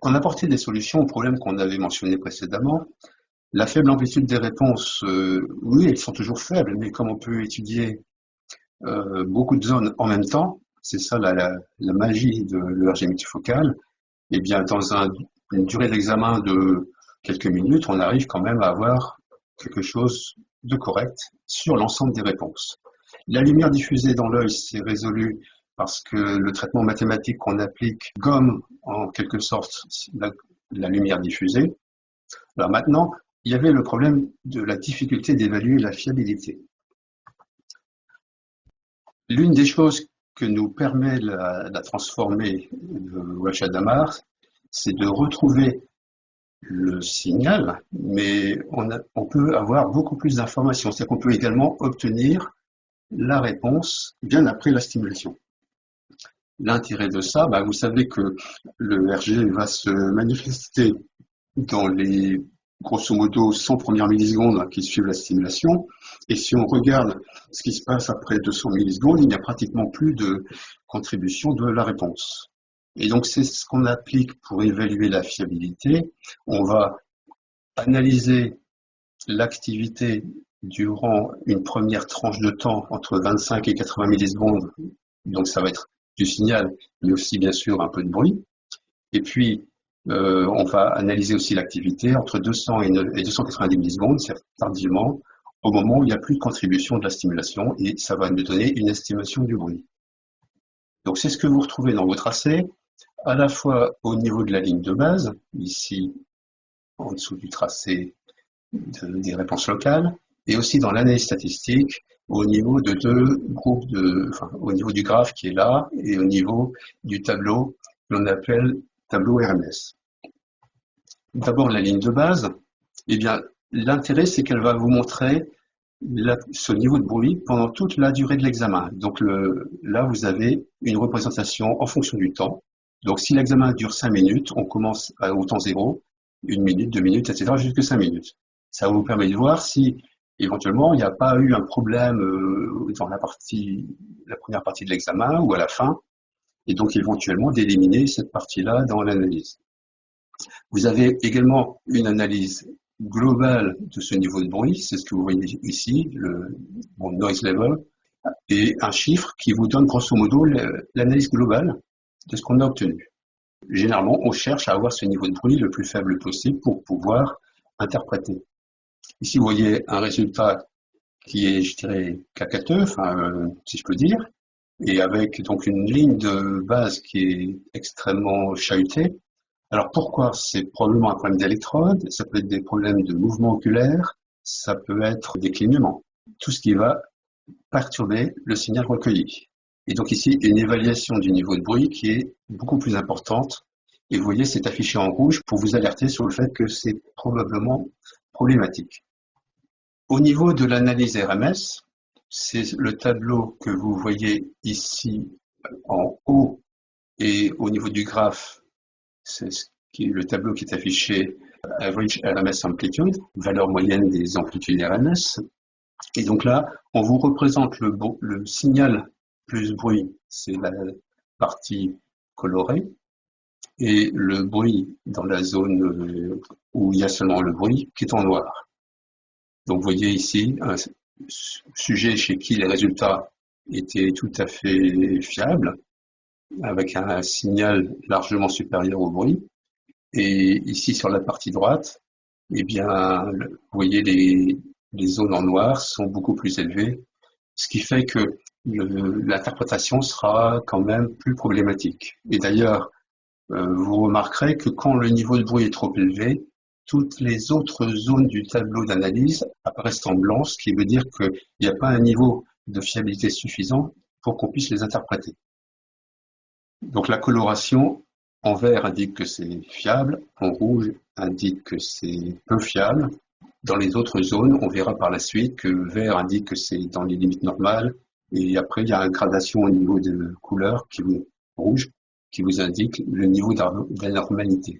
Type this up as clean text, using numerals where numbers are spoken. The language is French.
On apportait des solutions aux problèmes qu'on avait mentionnés précédemment. La faible amplitude des réponses, oui, elles sont toujours faibles, mais comme on peut étudier beaucoup de zones en même temps, c'est ça la magie de l'ERG multifocal, eh bien, une durée d'examen de quelques minutes, on arrive quand même à avoir quelque chose de correct sur l'ensemble des réponses. La lumière diffusée dans l'œil, c'est résolu parce que le traitement mathématique qu'on applique gomme en quelque sorte la lumière diffusée. Alors maintenant, il y avait le problème de la difficulté d'évaluer la fiabilité. L'une des choses que nous permet la transformée de Walsh-Hadamard, c'est de retrouver le signal, mais on peut avoir beaucoup plus d'informations. C'est-à-dire qu'on peut également obtenir la réponse bien après la stimulation. L'intérêt de ça, vous savez que le RG va se manifester dans les grosso modo 100 premières millisecondes qui suivent la stimulation. Et si on regarde ce qui se passe après 200 millisecondes, il n'y a pratiquement plus de contribution de la réponse. Et donc c'est ce qu'on applique pour évaluer la fiabilité. On va analyser l'activité durant une première tranche de temps entre 25 et 80 millisecondes. Donc ça va être du signal, mais aussi bien sûr un peu de bruit. Et puis on va analyser aussi l'activité entre 200 et 290 millisecondes, c'est tardivement, au moment où il n'y a plus de contribution de la stimulation, et ça va nous donner une estimation du bruit. Donc c'est ce que vous retrouvez dans vos tracés, à la fois au niveau de la ligne de base, ici en dessous du tracé des réponses locales, et aussi dans l'analyse statistique au niveau de deux groupes au niveau du graphe qui est là, et au niveau du tableau que l'on appelle tableau RMS. D'abord la ligne de base, eh bien l'intérêt c'est qu'elle va vous montrer ce niveau de bruit pendant toute la durée de l'examen. Donc là vous avez une représentation en fonction du temps. Donc si l'examen dure 5 minutes, on commence au temps 0, 1 minute, 2 minutes, etc. jusqu'à 5 minutes. Ça vous permet de voir si éventuellement il n'y a pas eu un problème dans la première partie de l'examen ou à la fin, et donc éventuellement d'éliminer cette partie-là dans l'analyse. Vous avez également une analyse globale de ce niveau de bruit, c'est ce que vous voyez ici, le noise level, et un chiffre qui vous donne grosso modo l'analyse globale de ce qu'on a obtenu. Généralement, on cherche à avoir ce niveau de bruit le plus faible possible pour pouvoir interpréter. Ici, vous voyez un résultat qui est, je dirais, cacateux, si je peux dire, et avec donc une ligne de base qui est extrêmement chahutée. Alors pourquoi? C'est probablement un problème d'électrode, ça peut être des problèmes de mouvement oculaire, ça peut être des clignements, tout ce qui va perturber le signal recueilli. Et donc ici, une évaluation du niveau de bruit qui est beaucoup plus importante. Et vous voyez, c'est affiché en rouge pour vous alerter sur le fait que c'est probablement problématique. Au niveau de l'analyse RMS, c'est le tableau que vous voyez ici en haut, et au niveau du graphe, c'est le tableau qui est affiché Average RMS Amplitude, valeur moyenne des amplitudes RMS. Et donc là, on vous représente le signal plus bruit, c'est la partie colorée, et le bruit dans la zone où il y a seulement le bruit, qui est en noir. Donc vous voyez ici un sujet chez qui les résultats étaient tout à fait fiables, avec un signal largement supérieur au bruit. Et ici sur la partie droite, eh bien, vous voyez les zones en noir sont beaucoup plus élevées, ce qui fait que l'interprétation sera quand même plus problématique. Et d'ailleurs, vous remarquerez que quand le niveau de bruit est trop élevé, toutes les autres zones du tableau d'analyse apparaissent en blanc, ce qui veut dire qu'il n'y a pas un niveau de fiabilité suffisant pour qu'on puisse les interpréter. Donc la coloration en vert indique que c'est fiable, en rouge indique que c'est peu fiable. Dans les autres zones, on verra par la suite que vert indique que c'est dans les limites normales, et après il y a une gradation au niveau de couleur rouge qui vous indique le niveau d'anormalité.